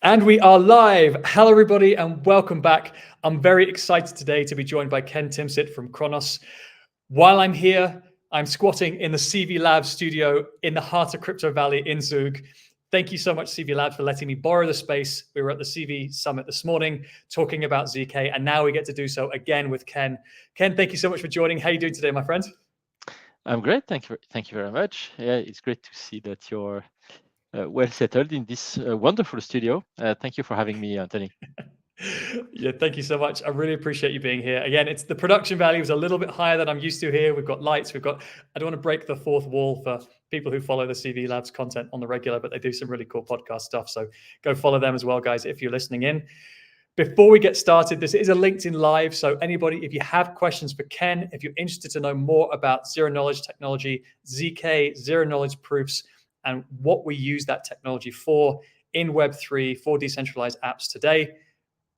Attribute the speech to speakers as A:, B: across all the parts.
A: And we are live. Hello, everybody, and welcome back. I'm very excited today to be joined by Ken Timsit from Cronos. While I'm here, I'm squatting in the CV Labs studio in the heart of Crypto Valley in Zug. Thank you so much, CV Labs, for letting me borrow the space. We were at the CV Summit this morning talking about ZK, and now we get to do so again with Ken. Ken, thank you so much for joining. How are you doing today, my friend?
B: I'm great. Thank you very much. Yeah, it's great to see that you're well settled in this wonderful studio. Thank you for having me, Anthony.
A: Yeah, thank you so much. I really appreciate you being here. Again, it's the production value is a little bit higher than I'm used to here. We've got lights, I don't want to break the fourth wall for people who follow the CV Labs content on the regular, but they do some really cool podcast stuff. So go follow them as well, guys, if you're listening in. Before we get started, this is a LinkedIn Live. So anybody, if you have questions for Ken, if you're interested to know more about zero knowledge technology, ZK, zero knowledge proofs, and what we use that technology for in Web3 for decentralized apps today,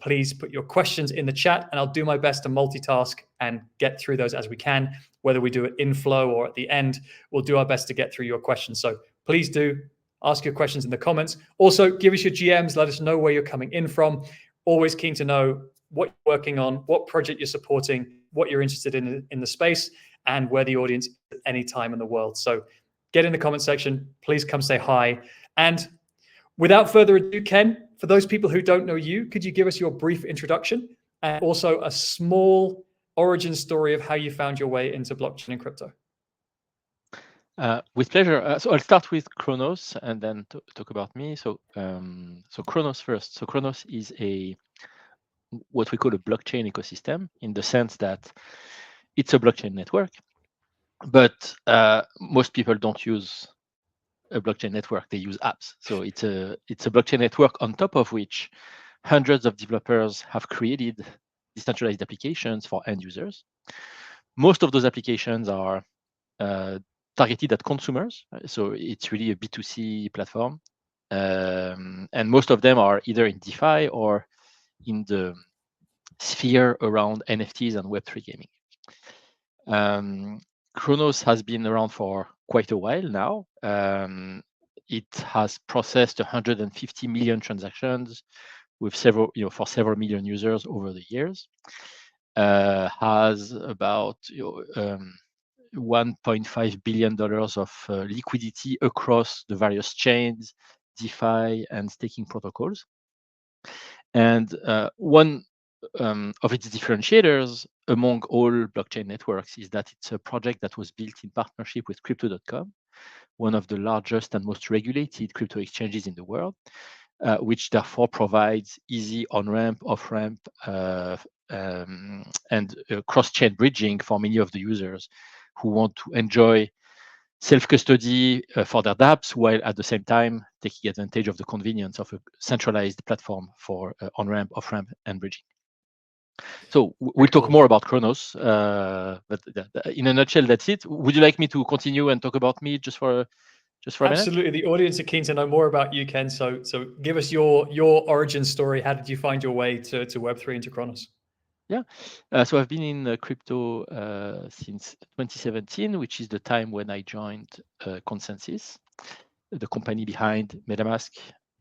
A: please put your questions in the chat and I'll do my best to multitask and get through those as we can. Whether we do it in flow or at the end, we'll do our best to get through your questions. So please do ask your questions in the comments. Also, give us your GMs. Let us know where you're coming in from. Always keen to know what you're working on, what project you're supporting, what you're interested in the space, and where the audience is at any time in the world. So get in the comment section. Please come say hi. And without further ado, Ken, for those people who don't know you, could you give us your brief introduction and also a small origin story of how you found your way into blockchain and crypto?
B: With pleasure. So I'll start with Cronos and then talk about me. So Cronos first. So Cronos is what we call a blockchain ecosystem in the sense that it's a blockchain network, but most people don't use a blockchain network. They use apps. So it's a blockchain network on top of which hundreds of developers have created decentralized applications for end users. Most of those applications are targeted at consumers. So it's really a B2C platform. And most of them are either in DeFi or in the sphere around NFTs and Web3 gaming. Cronos has been around for quite a while now. It has processed 150 million transactions with for several million users over the years. Has about $1.5 billion of liquidity across the various chains, DeFi, and staking protocols. And one of its differentiators among all blockchain networks is that it's a project that was built in partnership with Crypto.com, one of the largest and most regulated crypto exchanges in the world, which therefore provides easy on-ramp, off-ramp, and cross-chain bridging for many of the users who want to enjoy self-custody for their dApps, while at the same time taking advantage of the convenience of a centralized platform for on-ramp, off-ramp, and bridging. So we'll talk more about Cronos, but in a nutshell, that's it. Would you like me to continue and talk about me just for a minute?
A: Absolutely. The audience are keen to know more about you, Ken. So give us your origin story. How did you find your way to Web3 and to Cronos?
B: Yeah, so I've been in crypto since 2017, which is the time when I joined Consensys, the company behind MetaMask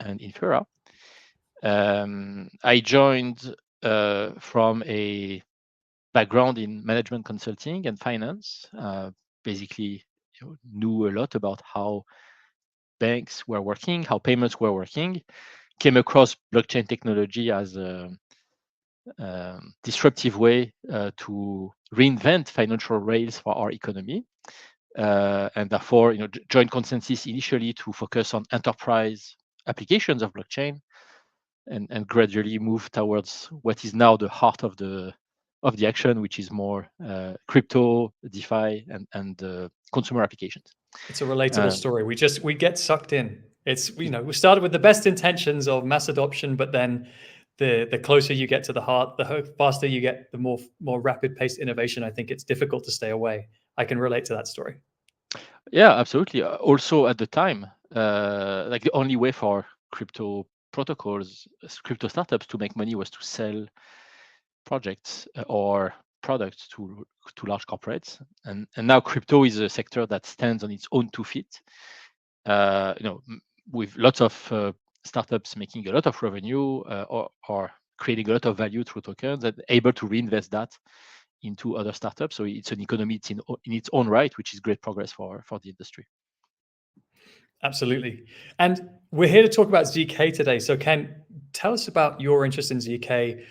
B: and Infura. I joined from a background in management consulting and finance. Basically, knew a lot about how banks were working, how payments were working. Came across blockchain technology as a disruptive way to reinvent financial rails for our economy, and therefore, joined Consensys initially to focus on enterprise applications of blockchain, and gradually move towards what is now the heart of the action, which is more crypto, DeFi, and consumer applications.
A: It's a relatable story. We get sucked in. It's we started with the best intentions of mass adoption, but then the closer you get to the heart, the faster you get, the more rapid paced innovation. I think it's difficult to stay away. I can relate to that story.
B: Yeah, absolutely. Also at the time, like the only way for crypto protocols, crypto startups to make money was to sell projects or products to large corporates, and now crypto is a sector that stands on its own 2 feet. With lots of startups making a lot of revenue or creating a lot of value through tokens and able to reinvest that into other startups. So it's an economy in its own right, which is great progress for the industry.
A: Absolutely. And we're here to talk about ZK today. So Ken, tell us about your interest in ZK.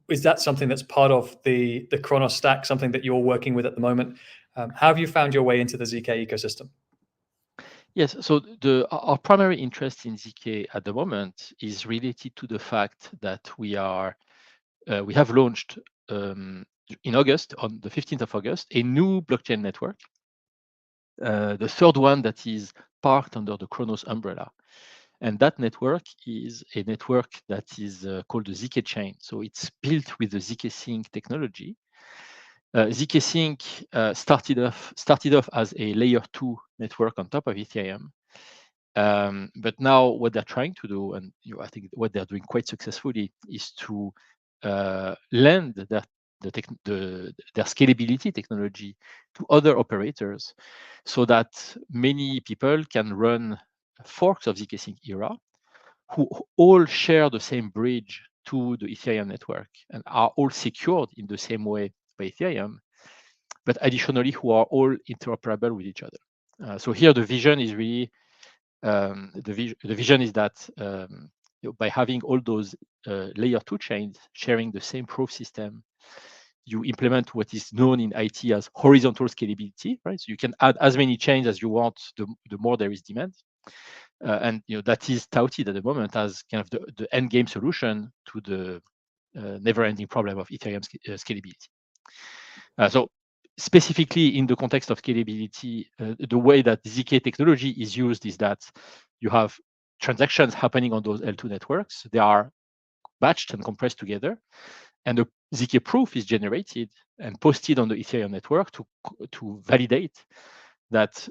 A: Is that something that's part of the Cronos stack, something that you're working with at the moment? How have you found your way into the ZK ecosystem?
B: Yes, so our primary interest in ZK at the moment is related to the fact that we have launched in August, on the 15th of August, a new blockchain network, the third one that is parked under the Cronos umbrella. And that network is a network that is called the ZK chain. So it's built with the ZK Sync technology. ZK Sync started off as a layer 2 network on top of Ethereum. But now what they're trying to do, and I think what they're doing quite successfully, is to lend their scalability technology to other operators so that many people can run forks of ZK Sync era who all share the same bridge to the Ethereum network and are all secured in the same way by Ethereum, but additionally who are all interoperable with each other. So here the vision is really the vision is that by having all those layer 2 chains sharing the same proof system, you implement what is known in IT as horizontal scalability, right? So you can add as many chains as you want, the more there is demand. And that is touted at the moment as kind of the end game solution to the never-ending problem of Ethereum scalability. So specifically in the context of scalability, the way that ZK technology is used is that you have transactions happening on those L2 networks. They are batched and compressed together, and the ZK proof is generated and posted on the Ethereum network to validate that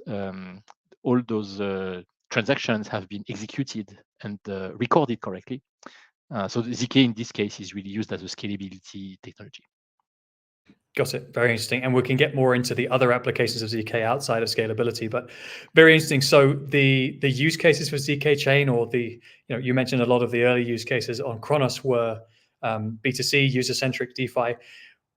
B: all those transactions have been executed and recorded correctly. So the ZK in this case is really used as a scalability technology.
A: Got it. Very interesting. And we can get more into the other applications of ZK outside of scalability, but very interesting. So the use cases for ZK chain, or you mentioned a lot of the early use cases on Cronos were B2C, user-centric DeFi.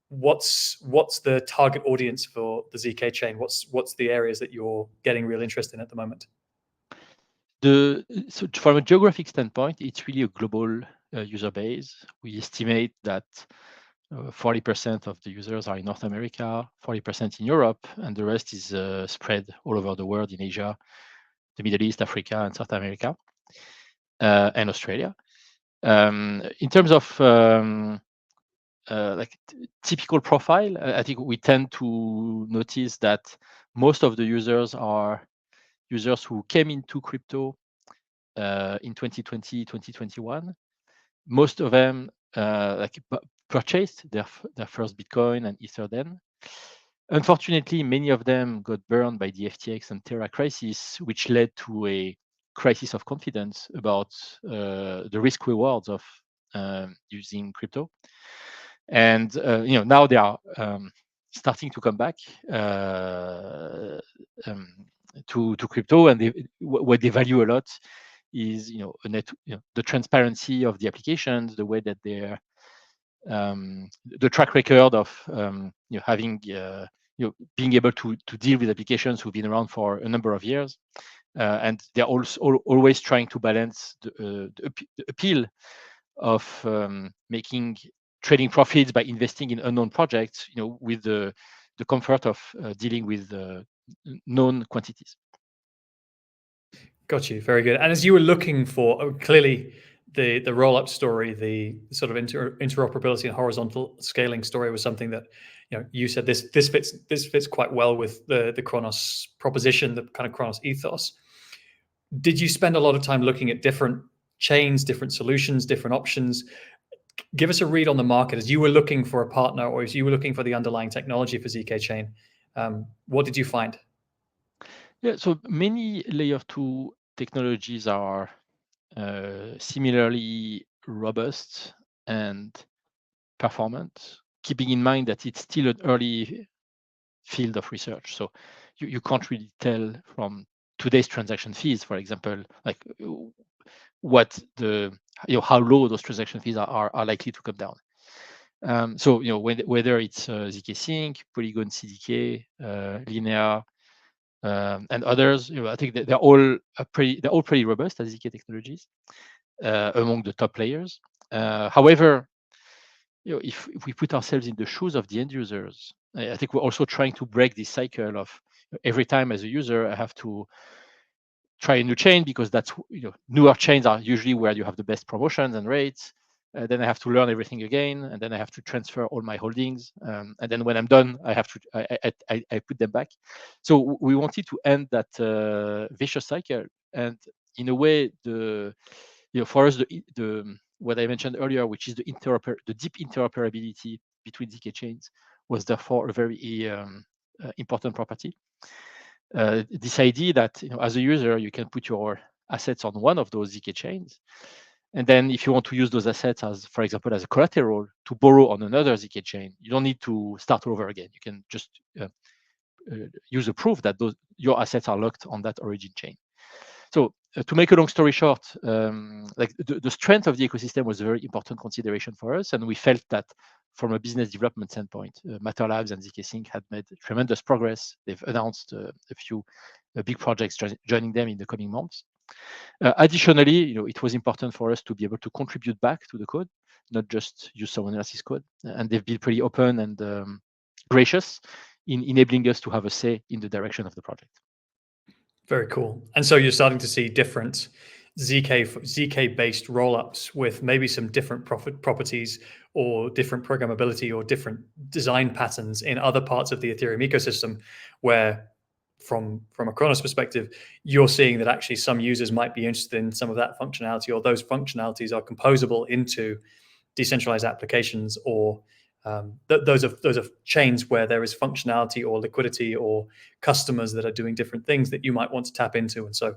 A: What's the target audience for the ZK chain? What's the areas that you're getting real interest in at the moment?
B: So from a geographic standpoint, it's really a global user base. We estimate that 40% of the users are in North America, 40% in Europe, and the rest is spread all over the world in Asia, the Middle East, Africa, and South America, and Australia. In terms of typical profile, I think we tend to notice that most of the users are users who came into crypto in 2020, 2021. Most of them purchased their first Bitcoin and Ether then. Unfortunately, many of them got burned by the FTX and Terra crisis, which led to a crisis of confidence about the risk rewards of using crypto. And now they are starting to come back to crypto, and what they value a lot is the transparency of the applications, the way that they're the track record of having being able to deal with applications who've been around for a number of years, and they're also always trying to balance the appeal of making trading profits by investing in unknown projects, with the comfort of dealing with known quantities.
A: Got you. Very good. And as you were looking for, clearly the roll-up story, the sort of interoperability and horizontal scaling story was something that you said this fits quite well with the Cronos proposition, the kind of Cronos ethos. Did you spend a lot of time looking at different chains, different solutions, different options? Give us a read on the market as you were looking for a partner, or as you were looking for the underlying technology for ZK chain. What did you find?
B: Yeah, so many layer 2 technologies are similarly robust and performant, keeping in mind that it's still an early field of research. So you can't really tell from today's transaction fees, for example, like what the how low those transaction fees are likely to come down. So whether it's ZK Sync, Polygon CDK, Linear, and others, I think that they're all pretty robust as ZK technologies among the top players. However, if we put ourselves in the shoes of the end users, I think we're also trying to break this cycle of every time as a user I have to try a new chain because that's newer chains are usually where you have the best promotions and rates. Then I have to learn everything again, and then I have to transfer all my holdings, and then when I'm done, I have to I put them back. So we wanted to end that vicious cycle, and in a way, for us, the what I mentioned earlier, which is the deep interoperability between ZK chains, was therefore a very important property. This idea that as a user you can put your assets on one of those ZK chains, and then if you want to use those assets as, for example, as a collateral to borrow on another ZK chain, you don't need to start over again. You can just use a proof that your assets are locked on that origin chain. So to make a long story short, like the strength of the ecosystem was a very important consideration for us, and we felt that from a business development standpoint, Matter Labs and ZK Sync had made tremendous progress. They've announced a few big projects joining them in the coming months. Additionally, it was important for us to be able to contribute back to the code, not just use someone else's code. And they've been pretty open and gracious in enabling us to have a say in the direction of the project.
A: Very cool. And so you're starting to see different ZK-based rollups with maybe some different properties or different programmability or different design patterns in other parts of the Ethereum ecosystem, where from a Cronos perspective, you're seeing that actually some users might be interested in some of that functionality, or those functionalities are composable into decentralized applications, or those are chains where there is functionality or liquidity or customers that are doing different things that you might want to tap into. And so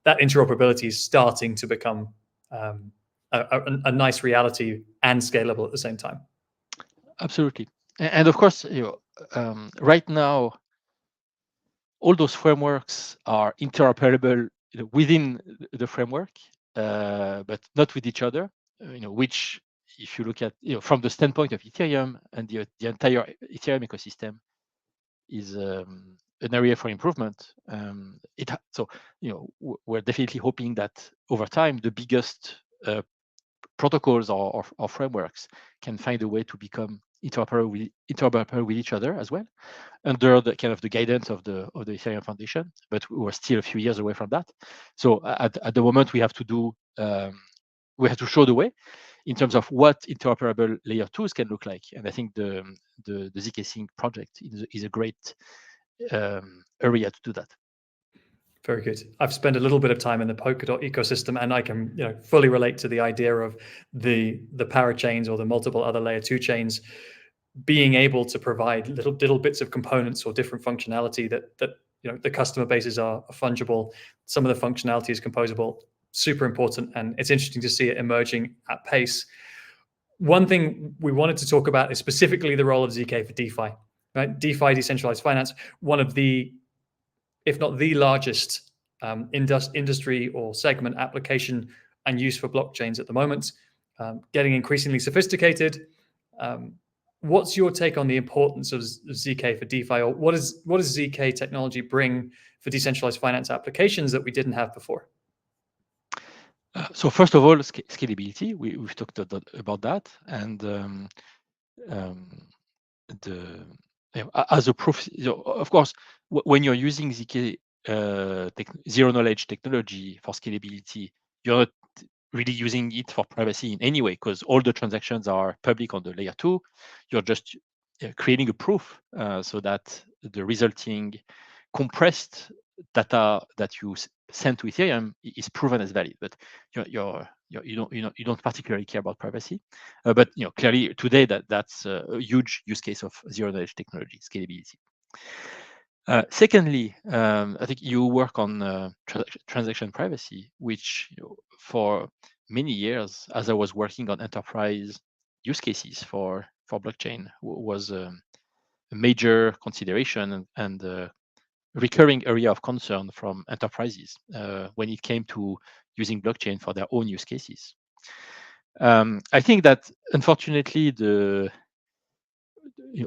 A: that interoperability is starting to become a nice reality and scalable at the same time.
B: Absolutely. And of course, right now, all those frameworks are interoperable within the framework, but not with each other, which, if you look at from the standpoint of Ethereum and the entire Ethereum ecosystem, is an area for improvement. So we're definitely hoping that over time the biggest protocols or frameworks can find a way to become interoperable with each other as well, under the kind of the guidance of the Ethereum Foundation. But we're still a few years away from that. So at the moment, we have to show the way in terms of what interoperable layer 2s can look like. And I think the ZK Sync project is a great area to do that.
A: Very good. I've spent a little bit of time in the Polkadot ecosystem, and I can fully relate to the idea of the parachains or the multiple other layer 2 chains being able to provide little bits of components or different functionality that the customer bases are fungible. Some of the functionality is composable. Super important, and it's interesting to see it emerging at pace. One thing we wanted to talk about is specifically the role of ZK for DeFi. Right? DeFi, decentralized finance, one of the, if not the largest industry or segment application and use for blockchains at the moment, getting increasingly sophisticated. What's your take on the importance of ZK for DeFi, or what does ZK technology bring for decentralized finance applications that we didn't have before?
B: So first of all, scalability. We've talked about that, and as a proof, of course, when you're using ZK zero knowledge technology for scalability, you're not really using it for privacy in any way, because all the transactions are public on the layer 2. You're just creating a proof so that the resulting compressed data that you send to Ethereum is proven as valid. But you don't particularly care about privacy. But clearly today that's a huge use case of zero knowledge technology, scalability. Secondly, I think you work on transaction privacy, which for many years, as I was working on enterprise use cases for blockchain, was a major consideration and recurring area of concern from enterprises when it came to using blockchain for their own use cases. I think that unfortunately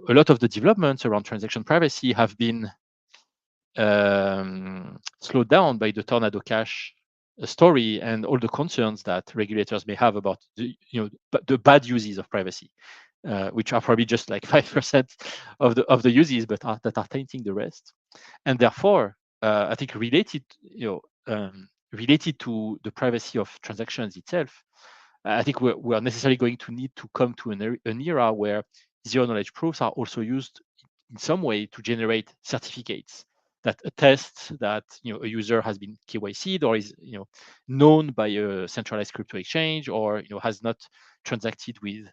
B: a lot of the developments around transaction privacy have been slowed down by the Tornado Cash story and all the concerns that regulators may have about the bad uses of privacy, which are probably just like 5% of the uses, but that are tainting the rest. And therefore, I think related to the privacy of transactions itself, I think we are necessarily going to need to come to an era where zero-knowledge proofs are also used in some way to generate certificates that attest that a user has been KYC'd or is known by a centralized crypto exchange or has not transacted with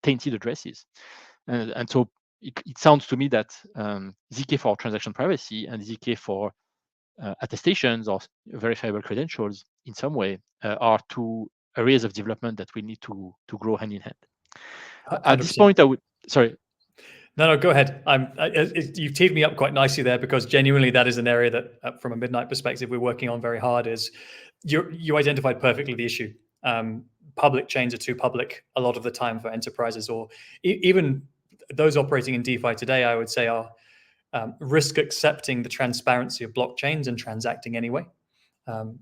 B: tainted addresses. And so it sounds to me that ZK for transaction privacy and ZK for attestations or verifiable credentials in some way are two areas of development that we need to grow hand in hand. At this point, I would
A: No, go ahead. You've teed me up quite nicely there, because genuinely that is an area that, from a Midnight perspective, we're working on very hard. Is you identified perfectly the issue. Public chains are too public a lot of the time for enterprises, or even those operating in DeFi today, I would say, are risk accepting the transparency of blockchains and transacting anyway.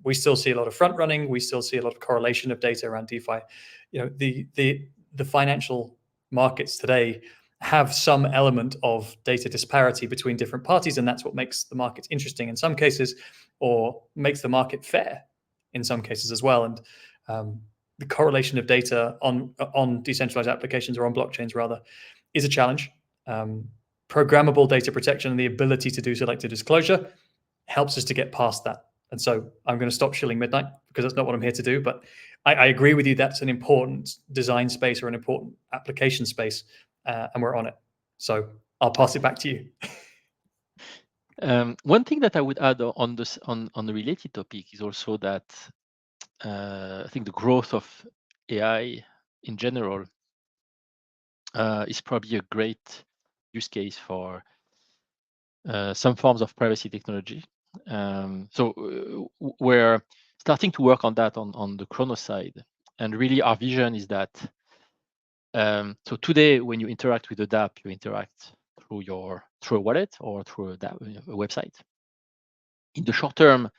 A: We still see a lot of front running. We still see a lot of correlation of data around DeFi. The financial markets today have some element of data disparity between different parties, and that's what makes the market interesting in some cases, or makes the market fair in some cases as well. And the correlation of data on decentralized applications, or on blockchains rather, is a challenge. Programmable data protection and the ability to do selective disclosure helps us to get past that. And so I'm going to stop shilling Midnight, because that's not what I'm here to do. But I agree with you. That's an important design space or an important application space, and we're on it. So I'll pass it back to you.
B: One thing that I would add on the related topic is also that I think the growth of AI in general is probably a great use case for some forms of privacy technology. So we're starting to work on that on the Cronos side. And really our vision is that, so today when you interact with the dApp, you interact through a wallet or through a website. In the short term,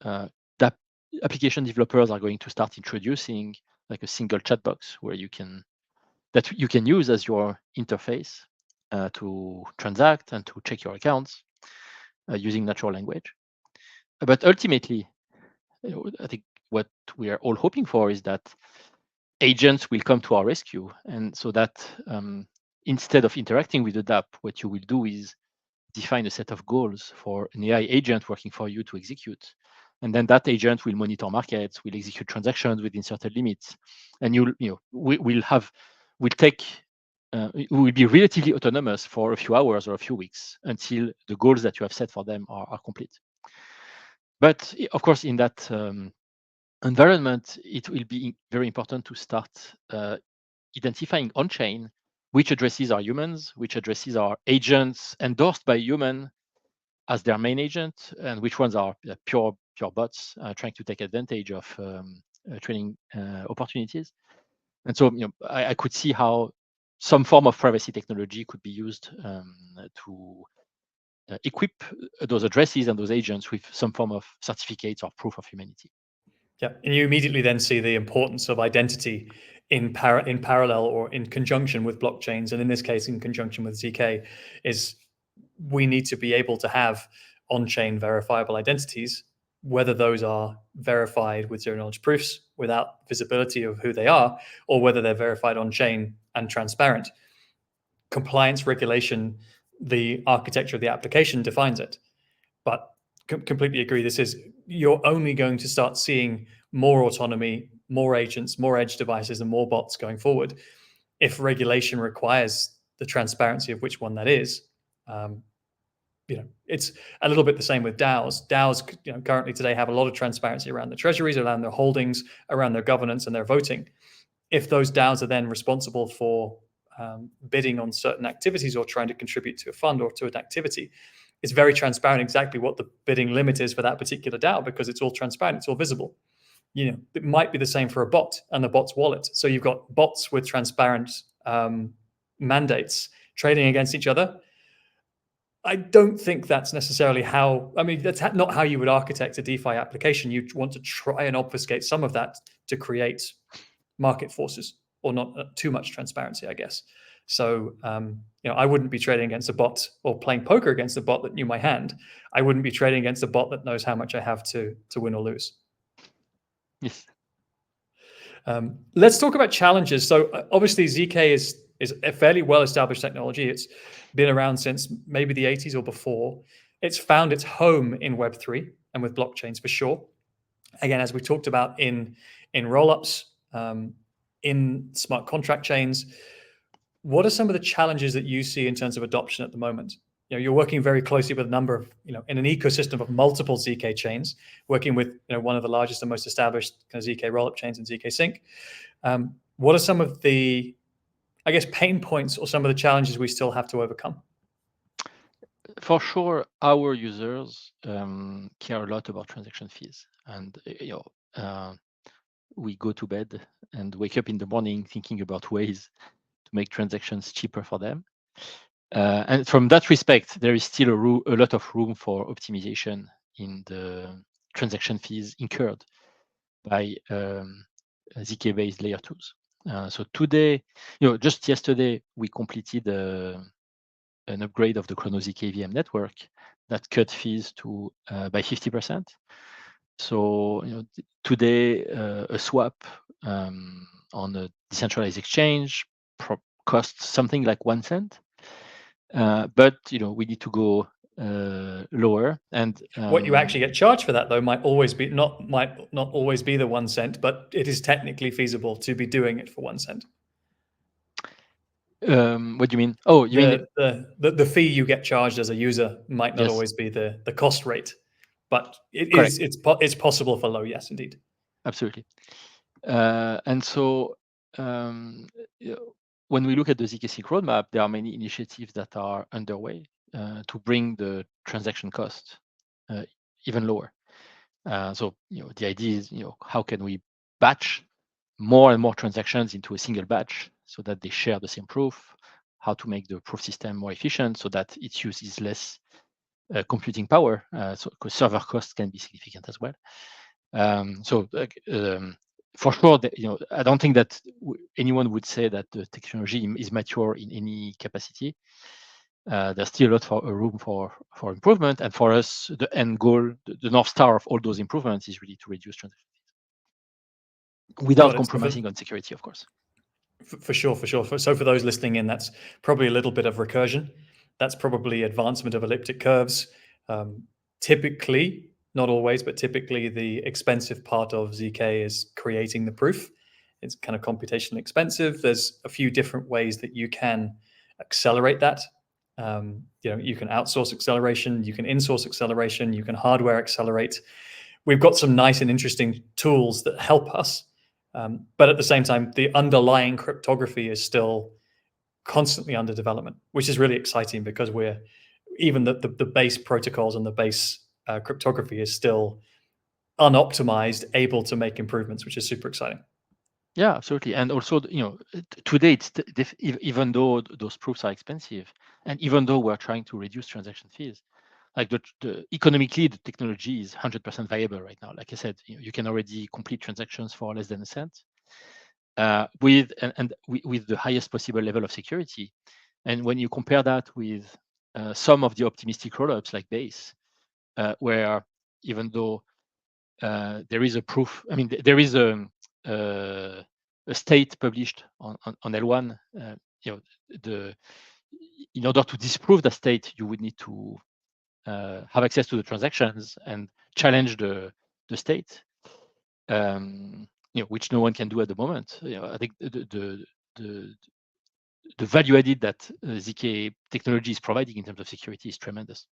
B: dApp application developers are going to start introducing like a single chat box where you can use as your interface to transact and to check your accounts using natural language. But ultimately, I think what we are all hoping for is that agents will come to our rescue, and so that instead of interacting with the dApp, what you will do is define a set of goals for an AI agent working for you to execute. And then that agent will monitor markets, will execute transactions within certain limits, and we will be relatively autonomous for a few hours or a few weeks until the goals that you have set for them are complete. But of course, in that environment, it will be very important to start identifying on-chain which addresses are humans, which addresses are agents endorsed by human as their main agent, and which ones are pure bots trying to take advantage of trading opportunities. And so I could see how some form of privacy technology could be used to equip those addresses and those agents with some form of certificates or proof of humanity.
A: Yeah, and you immediately then see the importance of identity in parallel or in conjunction with blockchains, and in this case, in conjunction with ZK, is we need to be able to have on-chain verifiable identities, whether those are verified with zero-knowledge proofs without visibility of who they are, or whether they're verified on-chain and transparent. Compliance regulation, the architecture of the application defines it. But completely agree. You're only going to start seeing more autonomy, more agents, more edge devices, and more bots going forward if regulation requires the transparency of which one that is. It's a little bit the same with DAOs. DAOs, currently today have a lot of transparency around the treasuries, around their holdings, around their governance and their voting. If those DAOs are then responsible for bidding on certain activities or trying to contribute to a fund or to an activity, it's very transparent exactly what the bidding limit is for that particular DAO, because it's all transparent, it's all visible. It might be the same for a bot and the bot's wallet. So you've got bots with transparent mandates trading against each other. I don't think that's necessarily that's not how you would architect a DeFi application. You want to try and obfuscate some of that to create market forces, or not too much transparency, I guess. So, I wouldn't be trading against a bot or playing poker against a bot that knew my hand. I wouldn't be trading against a bot that knows how much I have to win or lose.
B: Yes.
A: Let's talk about challenges. So obviously ZK is a fairly well-established technology. It's been around since maybe the 80s or before. It's found its home in Web3 and with blockchains for sure. Again, as we talked about in rollups, in smart contract chains, what are some of the challenges that you see in terms of adoption at the moment? You're working very closely with a number of, in an ecosystem of multiple ZK chains, working with one of the largest and most established kind of ZK rollup chains and ZK Sync. What are some of the, I guess, pain points or some of the challenges we still have to overcome?
B: For sure, our users care a lot about transaction fees, and we go to bed and wake up in the morning thinking about ways to make transactions cheaper for them. And from that respect, there is still a lot of room for optimization in the transaction fees incurred by ZK-based layer 2s. So today, just yesterday, we completed an upgrade of the Cronos ZK EVM network that cut fees by 50%. So today, a swap on a decentralized exchange costs something like 1 cent. But we need to go lower, and
A: what you actually get charged for that, though, might not always be the 1 cent, but it is technically feasible to be doing it for 1 cent.
B: What do you mean? Oh, you mean
A: the fee you get charged as a user might not always be the cost rate, but it's possible for low. Yes, indeed.
B: Absolutely. And so when we look at the ZK Sync roadmap, there are many initiatives that are underway to bring the transaction cost even lower. So the idea is, how can we batch more and more transactions into a single batch so that they share the same proof? How to make the proof system more efficient so that it uses less computing power, because server costs can be significant as well. For sure, I don't think that anyone would say that the technology is mature in any capacity. There's still a lot of room for improvement, and for us, the end goal, the North Star of all those improvements is really to reduce transaction fees without compromising on security, of course.
A: For sure. So for those listening in, that's probably a little bit of recursion. That's probably advancement of elliptic curves. Typically, not always, but typically the expensive part of ZK is creating the proof. It's kind of computationally expensive. There's a few different ways that you can accelerate that. You can outsource acceleration, you can insource acceleration, you can hardware accelerate. We've got some nice and interesting tools that help us. But at the same time, the underlying cryptography is still constantly under development, which is really exciting, because even the base protocols and the base cryptography is still unoptimized, able to make improvements, which is super exciting.
B: Yeah, absolutely. And also, today, even though those proofs are expensive, and even though we're trying to reduce transaction fees, like economically, the technology is 100% viable right now. Like I said, you can already complete transactions for less than a cent, with the highest possible level of security. And when you compare that with some of the optimistic rollups like Base, where even though there is a proof, there is a state published on L1. In order to disprove the state, you would need to have access to the transactions and challenge the state, which no one can do at the moment. I think the value added that ZK technology is providing in terms of security is tremendous.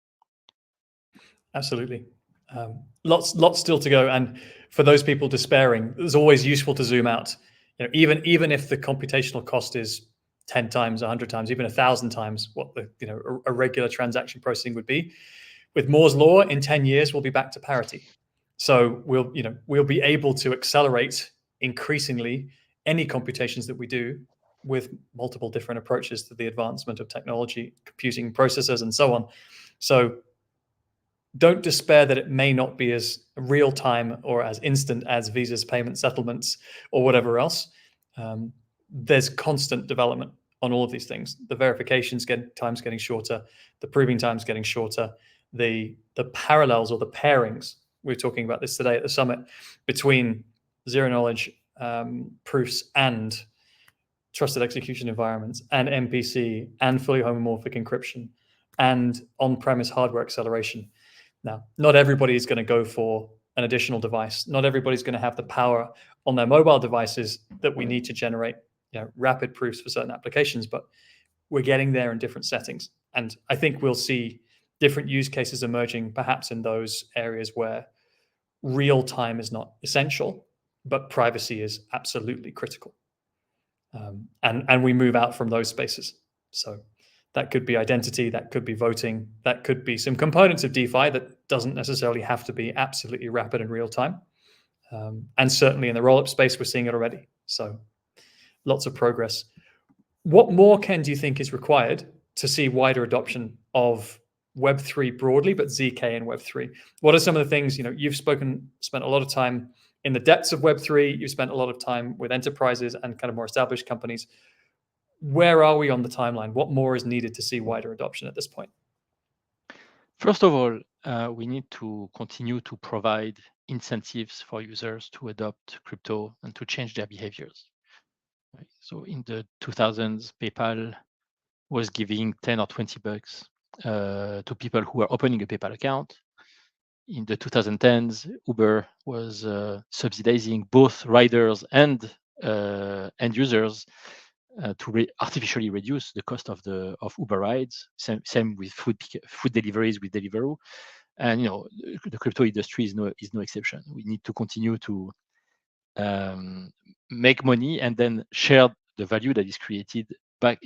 A: Absolutely. Lots still to go, and for those people despairing, it's always useful to zoom out. Even if the computational cost is 10 times, 100 times, even 1,000 times what the a regular transaction processing would be. With Moore's law, in 10 years we'll be back to parity. So we'll be able to accelerate increasingly any computations that we do with multiple different approaches to the advancement of technology, computing processors, and so on. So don't despair that it may not be as real time or as instant as Visa's payment settlements or whatever else. There's constant development on all of these things. The verifications time's getting shorter, the proving time's getting shorter, the parallels or the pairings, we were talking about this today at the summit, between zero knowledge proofs and trusted execution environments and MPC and fully homomorphic encryption and on-premise hardware acceleration. Now, not everybody is going to go for an additional device. Not everybody's going to have the power on their mobile devices that we need to generate rapid proofs for certain applications, but we're getting there in different settings. And I think we'll see different use cases emerging, perhaps in those areas where real time is not essential, but privacy is absolutely critical. And we move out from those spaces. So that could be identity, that could be voting, that could be some components of DeFi that doesn't necessarily have to be absolutely rapid and real time. And certainly in the roll-up space, we're seeing it already. So lots of progress. What more, Ken, do you think is required to see wider adoption of Web3 broadly, but ZK and Web3? What are some of the things, you've spent a lot of time in the depths of Web3, you've spent a lot of time with enterprises and kind of more established companies. Where are we on the timeline? What more is needed to see wider adoption at this point?
B: First of all, we need to continue to provide incentives for users to adopt crypto and to change their behaviors. Right? So in the 2000s, PayPal was giving 10 or 20 bucks to people who were opening a PayPal account. In the 2010s, Uber was subsidizing both riders and end users to artificially reduce the cost of Uber rides. Same with food deliveries with Deliveroo, and the crypto industry is no exception. We need to continue to make money and then share the value that is created back.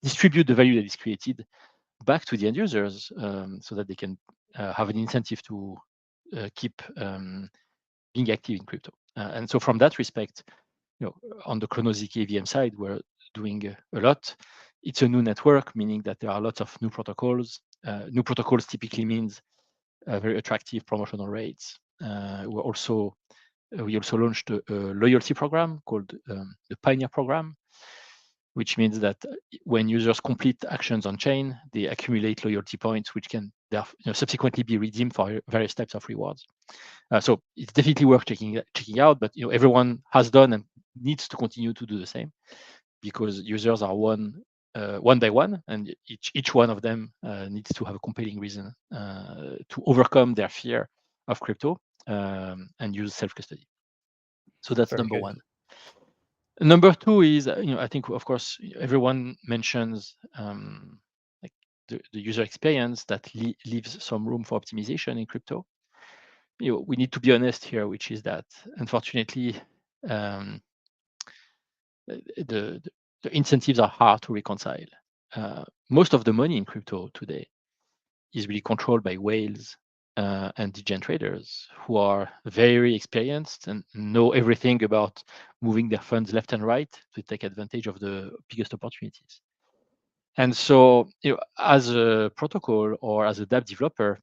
B: Distribute the value that is created back to the end users, so that they can have an incentive to keep being active in crypto. And so from that respect, on the Cronos ZK EVM side, we're doing a lot. It's a new network, meaning that there are lots of new protocols. New protocols typically means very attractive promotional rates. We also launched a loyalty program called the Pioneer Program, which means that when users complete actions on chain, they accumulate loyalty points, which can subsequently be redeemed for various types of rewards. So it's definitely worth checking out, but everyone has done and needs to continue to do the same, because users are one by one, and each one of them needs to have a compelling reason to overcome their fear of crypto and use self-custody. So that's
A: Very
B: number
A: good.
B: one. Number two is, I think, of course, everyone mentions like the user experience that leaves some room for optimization in crypto. We need to be honest here, which is that, unfortunately, the incentives are hard to reconcile. Most of the money in crypto today is really controlled by whales and degen traders who are very experienced and know everything about moving their funds left and right to take advantage of the biggest opportunities. And so, as a protocol or as a dApp developer,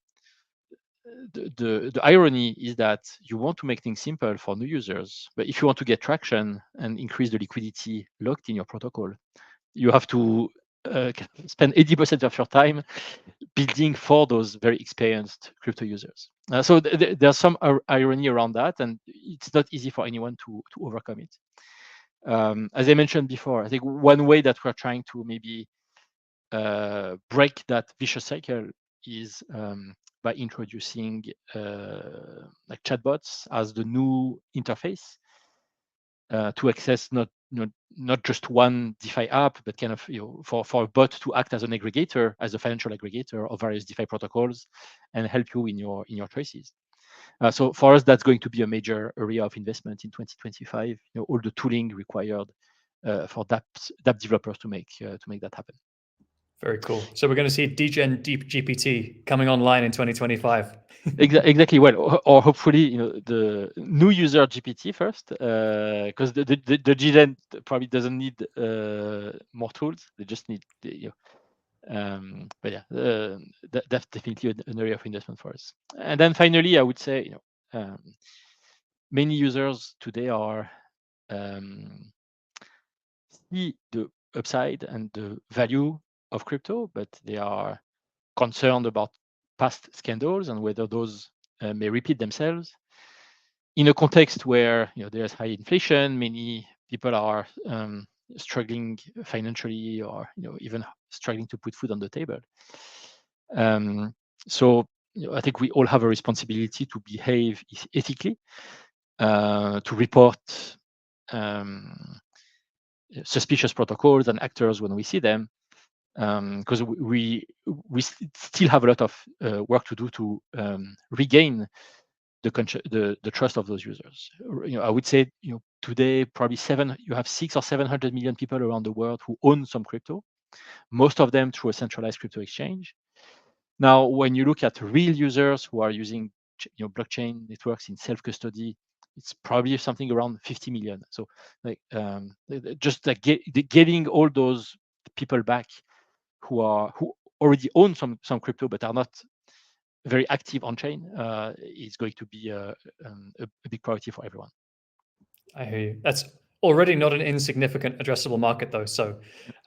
B: the irony is that you want to make things simple for new users, but if you want to get traction and increase the liquidity locked in your protocol, you have to spend 80% of your time building for those very experienced crypto users. So there's some irony around that, and it's not easy for anyone to overcome it. As I mentioned before, I think one way that we're trying to maybe break that vicious cycle is by introducing like chatbots as the new interface to access not just one DeFi app, but kind of for a bot to act as an aggregator, as a financial aggregator of various DeFi protocols, and help you in your choices. So for us, that's going to be a major area of investment in 2025. All the tooling required dApp developers to make that happen.
A: Very cool. So we're going to see DGen GPT coming online in 2025.
B: Exactly. Well, or hopefully, the new user GPT first, because the GGen probably doesn't need more tools. They just need, but yeah, that's definitely an area of investment for us. And then finally, I would say, many users today are see the upside and the value of crypto, but they are concerned about past scandals and whether those may repeat themselves. In a context where there's high inflation, many people are struggling financially, or even struggling to put food on the table. So I think we all have a responsibility to behave ethically, to report suspicious protocols and actors when we see them, because we still have a lot of work to do to regain the trust of those users. I would say today probably you have 600 or 700 million people around the world who own some crypto, most of them through a centralized crypto exchange. Now, when you look at real users who are using blockchain networks in self-custody, it's probably something around 50 million. So just like getting all those people back who already own some crypto but are not very active on chain is going to be a big priority for everyone.
A: I hear you. That's already not an insignificant addressable market, though. So,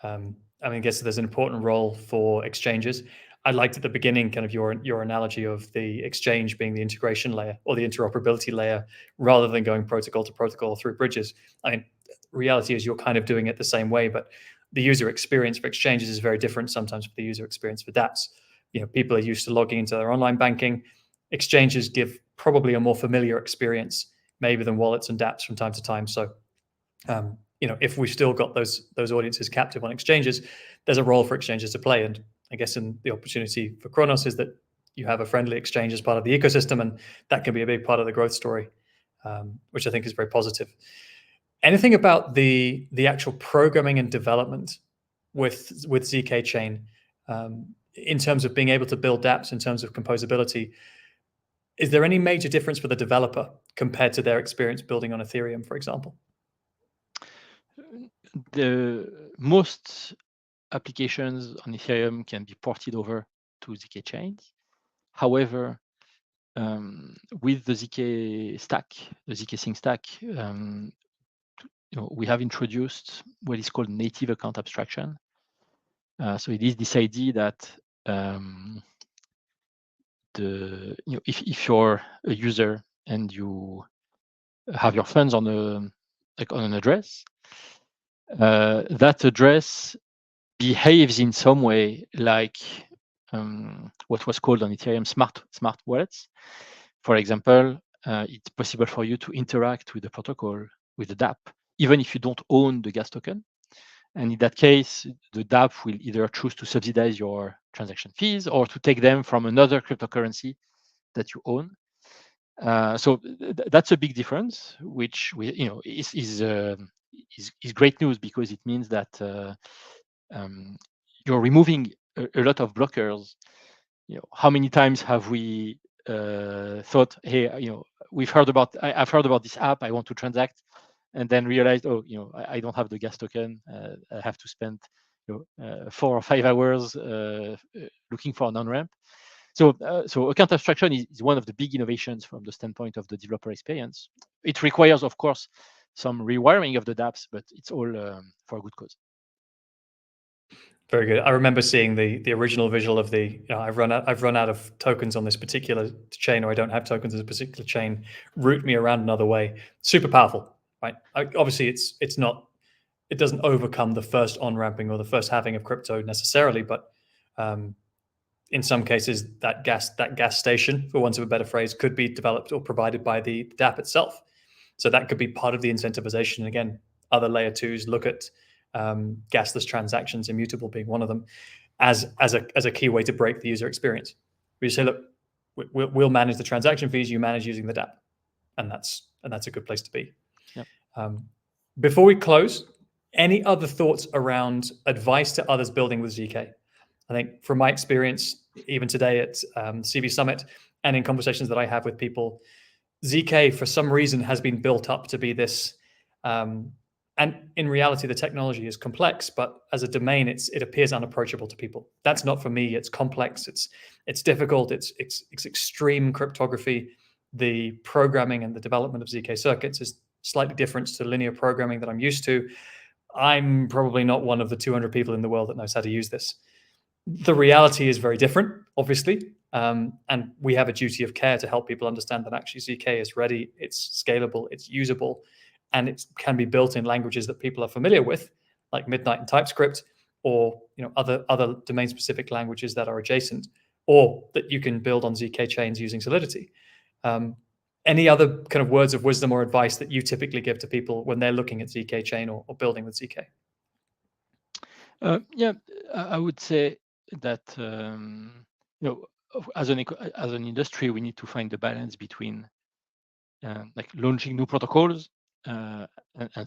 A: I guess there's an important role for exchanges. I liked at the beginning kind of your analogy of the exchange being the integration layer or the interoperability layer, rather than going protocol to protocol through bridges. I mean, reality is you're kind of doing it the same way, but the user experience for exchanges is very different sometimes from the user experience for dApps. People are used to logging into their online banking. Exchanges give probably a more familiar experience, maybe, than wallets and dApps from time to time. So, if we've still got those audiences captive on exchanges, there's a role for exchanges to play. And I guess in the opportunity for Cronos is that you have a friendly exchange as part of the ecosystem, and that can be a big part of the growth story, which I think is very positive. Anything about the actual programming and development with ZK Chain, in terms of being able to build dApps, in terms of composability? Is there any major difference for the developer compared to their experience building on Ethereum, for example?
B: The most applications on Ethereum can be ported over to ZK chains. However, with the ZK stack, the ZK Sync stack, we have introduced what is called native account abstraction. So it is this idea that if you're a user and you have your funds on an address, that address behaves in some way like what was called on Ethereum smart wallets. For example, it's possible for you to interact with the protocol, with the dApp, even if you don't own the gas token. And in that case, the dApp will either choose to subsidize your transaction fees or to take them from another cryptocurrency that you own. So that's a big difference, which is great news, because it means that you're removing a lot of blockers. How many times have we thought, hey, I've heard about this app, I want to transact, and then realized, I don't have the gas token. I have to spend 4 or 5 hours looking for an on-ramp. So account abstraction is one of the big innovations from the standpoint of the developer experience. It requires, of course, some rewiring of the dApps, but it's all for a good cause.
A: Very good. I remember seeing the original visual of I've run out of tokens on this particular chain, or I don't have tokens on this particular chain. Route me around another way. Super powerful, right? Obviously, it doesn't overcome the first on-ramping or the first halving of crypto necessarily, but in some cases, that gas station, for want of a better phrase, could be developed or provided by the dApp itself. So that could be part of the incentivization. And again, other layer twos look at gasless transactions, immutable being one of them, as a key way to break the user experience. We just say, look, we'll manage the transaction fees, you manage using the dApp, and that's a good place to be.
B: Yep.
A: Before we close, Any other thoughts around advice to others building with ZK? I think from my experience, even today at CV Summit and in conversations that I have with people, ZK for some reason has been built up to be this, and in reality, the technology is complex, but as a domain, it appears unapproachable to people. That's not for me. It's complex. It's difficult. It's extreme cryptography. The programming and the development of ZK circuits is slightly different to linear programming that I'm used to. I'm probably not one of the 200 people in the world that knows how to use this. The reality is very different, obviously, and we have a duty of care to help people understand that actually ZK is ready, it's scalable, it's usable, and it can be built in languages that people are familiar with, like Midnight and TypeScript, or other domain-specific languages that are adjacent, or that you can build on ZK chains using Solidity. Any other kind of words of wisdom or advice that you typically give to people when they're looking at ZK chain or building with ZK?
B: Yeah, I would say that as an industry, we need to find the balance between like launching new protocols and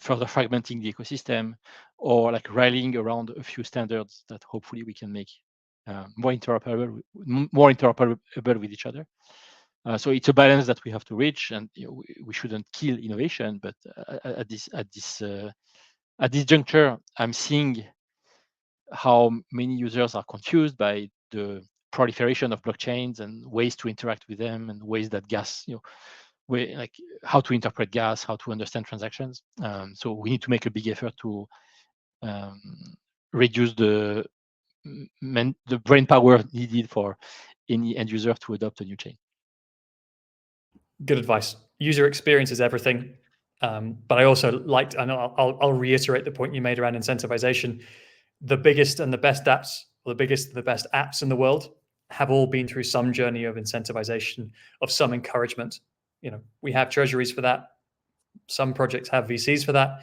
B: further fragmenting the ecosystem, or like rallying around a few standards that hopefully we can make more interoperable with each other. So it's a balance that we have to reach, and we shouldn't kill innovation. But at this juncture, I'm seeing how many users are confused by the proliferation of blockchains and ways to interact with them, and ways that gas, like how to interpret gas, how to understand transactions. So we need to make a big effort to reduce the brain power needed for any end user to adopt a new chain.
A: Good advice. User experience is everything. But I also liked, and I'll reiterate the point you made around incentivization. The biggest and the best apps, or the best apps in the world, have all been through some journey of incentivization, of some encouragement. We have treasuries for that. Some projects have VCs for that.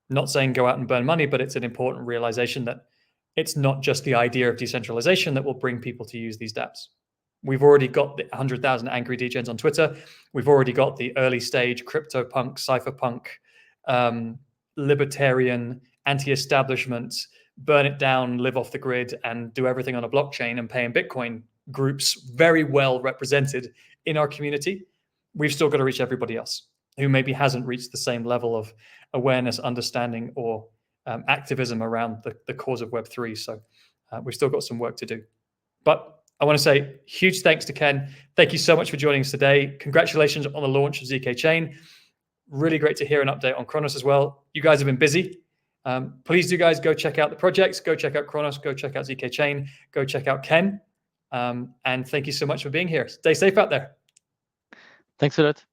A: Not saying go out and burn money, but it's an important realization that it's not just the idea of decentralization that will bring people to use these dApps. We've already got the 100,000 angry degens on Twitter. We've already got the early stage CryptoPunk, cypherpunk, libertarian, anti-establishment, burn it down, live off the grid, and do everything on a blockchain and pay in Bitcoin groups very well represented in our community. We've still got to reach everybody else who maybe hasn't reached the same level of awareness, understanding, or activism around the cause of Web3. So we've still got some work to do. But I want to say huge thanks to Ken. Thank you so much for joining us today. Congratulations on the launch of ZK Chain. Really great to hear an update on Cronos as well. You guys have been busy. Please do, guys, go check out the projects. Go check out Cronos. Go check out ZK Chain. Go check out Ken. And thank you so much for being here. Stay safe out there.
B: Thanks a lot.